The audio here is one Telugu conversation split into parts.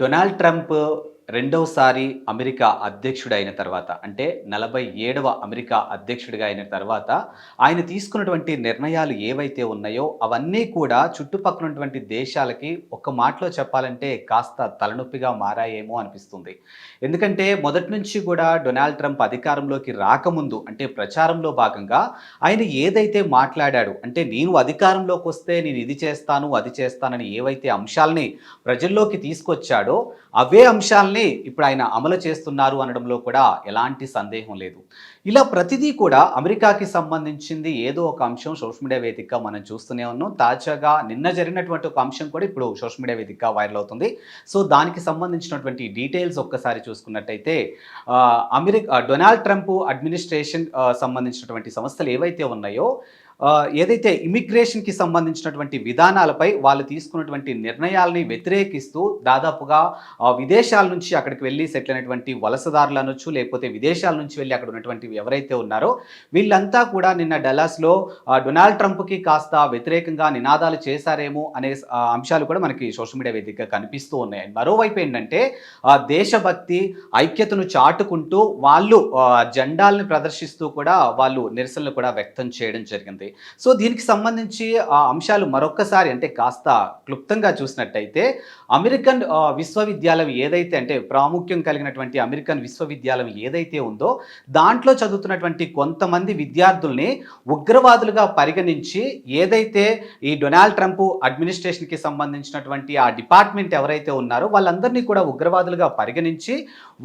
డొనాల్డ్ ట్రంప్ రెండవసారి అమెరికా అధ్యక్షుడైన తర్వాత అంటే 47వ అమెరికా అధ్యక్షుడిగా అయిన తర్వాత ఆయన తీసుకున్నటువంటి నిర్ణయాలు ఏవైతే ఉన్నాయో అవన్నీ కూడా చుట్టుపక్కల ఉన్నటువంటి దేశాలకి ఒక మాటలో చెప్పాలంటే కాస్త తలనొప్పిగా మారాయేమో అనిపిస్తుంది. ఎందుకంటే మొదటి నుంచి కూడా డొనాల్డ్ ట్రంప్ అధికారంలోకి రాకముందు అంటే ప్రచారంలో భాగంగా ఆయన ఏదైతే మాట్లాడాడు అంటే నేను అధికారంలోకి వస్తే నేను ఇది చేస్తాను, అది చేస్తానని ఏవైతే అంశాలని ప్రజల్లోకి తీసుకొచ్చాడో అవే అంశాల్ని ఇప్పుడు ఆయన అమలు చేస్తున్నారు అనడంలో కూడా ఎలాంటి సందేహం లేదు. ఇలా ప్రతిదీ కూడా అమెరికాకి సంబంధించింది ఏదో ఒక అంశం సోషల్ మీడియా వేదికగా మనం చూస్తూనే ఉన్నాం. తాజాగా నిన్న జరిగినటువంటి ఒక అంశం కూడా ఇప్పుడు సోషల్ మీడియా వేదికగా వైరల్ అవుతుంది. సో దానికి సంబంధించినటువంటి డీటెయిల్స్ ఒక్కసారి చూసుకున్నట్టయితే డొనాల్డ్ ట్రంప్ అడ్మినిస్ట్రేషన్ సంబంధించినటువంటి సంస్థలు ఏవైతే ఉన్నాయో ఏదైతే ఇమిగ్రేషన్కి సంబంధించినటువంటి విధానాలపై వాళ్ళు తీసుకున్నటువంటి నిర్ణయాల్ని వ్యతిరేకిస్తూ దాదాపుగా విదేశాల నుంచి అక్కడికి వెళ్ళి సెటిల్ అయినటువంటి వలసదారులు అనొచ్చు, లేకపోతే విదేశాల నుంచి వెళ్ళి అక్కడ ఉన్నటువంటి ఎవరైతే ఉన్నారో వీళ్ళంతా కూడా నిన్న డల్లాస్లో డొనాల్డ్ ట్రంప్కి కాస్త వ్యతిరేకంగా నినాదాలు చేశారేమో అనే అంశాలు కూడా మనకి సోషల్ మీడియా వేదికగా కనిపిస్తూ ఉన్నాయి. మరోవైపు ఏంటంటే దేశభక్తి ఐక్యతను చాటుకుంటూ వాళ్ళు జెండాలను ప్రదర్శిస్తూ కూడా వాళ్ళు నిరసనలు కూడా వ్యక్తం చేయడం జరిగింది. సో దీనికి సంబంధించి ఆ అంశాలు మరొక్కసారి అంటే కాస్త క్లుప్తంగా చూసినట్టయితే అమెరికన్ విశ్వవిద్యాలయం ఏదైతే అంటే ప్రాముఖ్యం కలిగినటువంటి అమెరికన్ విశ్వవిద్యాలయం ఏదైతే ఉందో దాంట్లో చదువుతున్నటువంటి కొంతమంది విద్యార్థుల్ని ఉగ్రవాదులుగా పరిగణించి ఏదైతే ఈ డొనాల్డ్ ట్రంప్ అడ్మినిస్ట్రేషన్కి సంబంధించినటువంటి ఆ డిపార్ట్మెంట్ ఎవరైతే ఉన్నారో వాళ్ళందరినీ కూడా ఉగ్రవాదులుగా పరిగణించి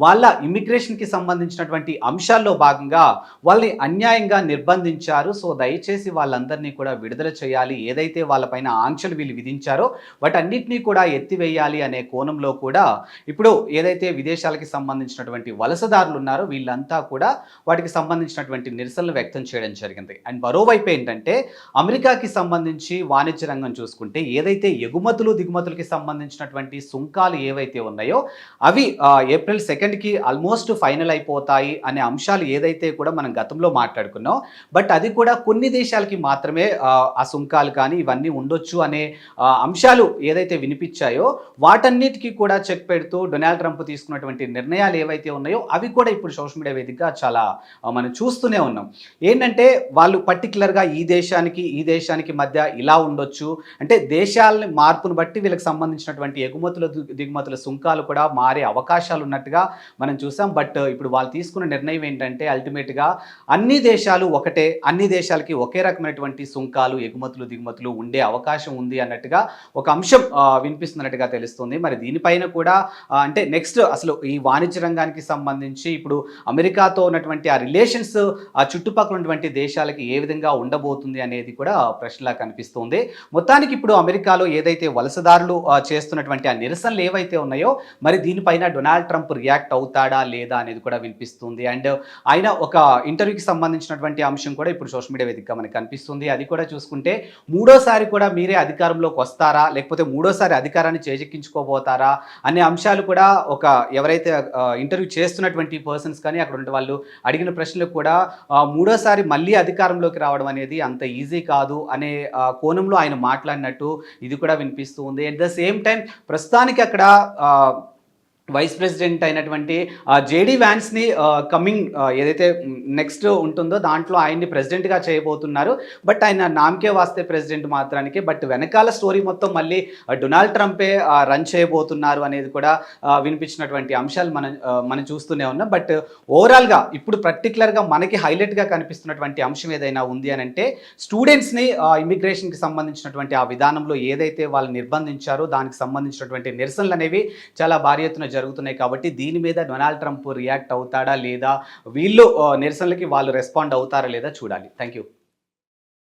వాళ్ళ ఇమిగ్రేషన్కి సంబంధించినటువంటి అంశాల్లో భాగంగా వాళ్ళని అన్యాయంగా నిర్బంధించారు. సో దయచేసి వాళ్ళందరినీ కూడా విడుదల చేయాలి, ఏదైతే వాళ్ళపైన ఆంక్షలు వీళ్ళు విధించారో వాటన్నిటినీ కూడా ఎత్తివేయాలి అనే కోణంలో కూడా ఇప్పుడు ఏదైతే విదేశాలకి సంబంధించినటువంటి వలసదారులు ఉన్నారో వీళ్ళంతా కూడా వాటికి సంబంధించినటువంటి నిరసనలు వ్యక్తం చేయడం జరిగింది. అండ్ మరోవైపు ఏంటంటే అమెరికాకి సంబంధించి వాణిజ్య రంగం చూసుకుంటే ఏదైతే ఎగుమతులు దిగుమతులకి సంబంధించినటువంటి సుంకాలు ఏవైతే ఉన్నాయో అవి ఏప్రిల్ 2కి ఆల్మోస్ట్ ఫైనల్ అయిపోతాయి అనే అంశాలు ఏదైతే కూడా మనం గతంలో మాట్లాడుకున్నాం. బట్ అది కూడా కొన్ని దేశాలకి మాత్రమే ఆ సుంకాలు కానీ ఇవన్నీ ఉండొచ్చు అనే అంశాలు ఏదైతే వినిపించాయో వాటన్నిటికీ కూడా చెక్ పెడుతూ డొనాల్డ్ ట్రంప్ తీసుకున్నటువంటి నిర్ణయాలు ఏవైతే ఉన్నాయో అవి కూడా ఇప్పుడు సోషల్ మీడియా వేదికగా చాలా మనం చూస్తూనే ఉన్నాం. ఏంటంటే వాళ్ళు పర్టికులర్గా ఈ దేశానికి మధ్య ఇలా ఉండొచ్చు అంటే దేశాలని మార్పును బట్టి వీళ్ళకి సంబంధించినటువంటి ఎగుమతుల దిగుమతుల సుంకాలు కూడా మారే అవకాశాలు ఉన్నట్టుగా మనం చూసాం. బట్ ఇప్పుడు వాళ్ళు తీసుకున్న నిర్ణయం ఏంటంటే అల్టిమేట్గా అన్ని దేశాలు ఒకటే, అన్ని దేశాలకి ఒకే రకమైనటువంటి సుంకాలు ఎగుమతులు దిగుమతులు ఉండే అవకాశం ఉంది అన్నట్టుగా ఒక అంశం వినిపిస్తున్నట్టుగా తెలుస్తుంది. మరి దీనిపైన కూడా అంటే నెక్స్ట్ అసలు ఈ వాణిజ్య రంగానికి సంబంధించి ఇప్పుడు అమెరికాతో ఉన్నటువంటి ఆ రిలేషన్స్ ఆ చుట్టుపక్కల ఉన్నటువంటి దేశాలకి ఏ విధంగా ఉండబోతుంది అనేది కూడా ప్రశ్నలా కనిపిస్తుంది. మొత్తానికి ఇప్పుడు అమెరికాలో ఏదైతే వలసదారులు చేస్తున్నటువంటి ఆ నిరసనలు ఏవైతే ఉన్నాయో మరి దీనిపైన డొనాల్డ్ ట్రంప్ రియాక్ట్ అవుతాడా లేదా అనేది కూడా వినిపిస్తుంది. అండ్ ఆయన ఒక ఇంటర్వ్యూకి సంబంధించినటువంటి అంశం కూడా ఇప్పుడు సోషల్ మీడియా వేదికగా మనకు కనిపిస్తుంది. అది కూడా చూసుకుంటే మూడోసారి కూడా మీరే అధికారంలోకి వస్తారా లేకపోతే మూడోసారి అధికారాన్ని చేజెక్కించుకోబోతారా అనే అంశాలు కూడా ఒక ఎవరైతే ఇంటర్వ్యూ చేస్తున్నటువంటి పర్సన్స్ కానీ అక్కడ ఉండే వాళ్ళు అడిగిన ప్రశ్నలకు కూడా మూడోసారి మళ్ళీ అధికారంలోకి రావడం అనేది అంత ఈజీ కాదు అనే కోణంలో ఆయన మాట్లాడినట్టు ఇది కూడా వినిపిస్తూ ఉంది. అట్ ద సేమ్ టైం ప్రస్తుతానికి అక్కడ వైస్ ప్రెసిడెంట్ అయినటువంటి జేడీ వ్యాన్స్ని కమింగ్ ఏదైతే నెక్స్ట్ ఉంటుందో దాంట్లో ఆయన్ని ప్రెసిడెంట్గా చేయబోతున్నారు. బట్ ఆయన నామకే వాస్తే ప్రెసిడెంట్ మాత్రానికి, బట్ వెనకాల స్టోరీ మొత్తం మళ్ళీ డొనాల్డ్ ట్రంపే రన్ చేయబోతున్నారు అనేది కూడా వినిపించినటువంటి అంశాలు మనం చూస్తూనే ఉన్నాం. బట్ ఓవరాల్గా ఇప్పుడు పర్టికులర్గా మనకి హైలైట్గా కనిపిస్తున్నటువంటి అంశం ఏదైనా ఉంది అని అంటే స్టూడెంట్స్ని ఇమిగ్రేషన్కి సంబంధించినటువంటి ఆ విధానంలో ఏదైతే వాళ్ళు నిర్బంధించారో దానికి సంబంధించినటువంటి నిరసనలు అనేవి చాలా భారీ ఎత్తున జరుగుతున్నాయి. కాబట్టి దీని మీద డొనాల్డ్ ట్రంప్ రియాక్ట్ అవుతాడా లేదా, వీళ్ళు నిరసనలకి వాళ్ళు రెస్పాండ్ అవుతారా లేదా చూడాలి. Thank you.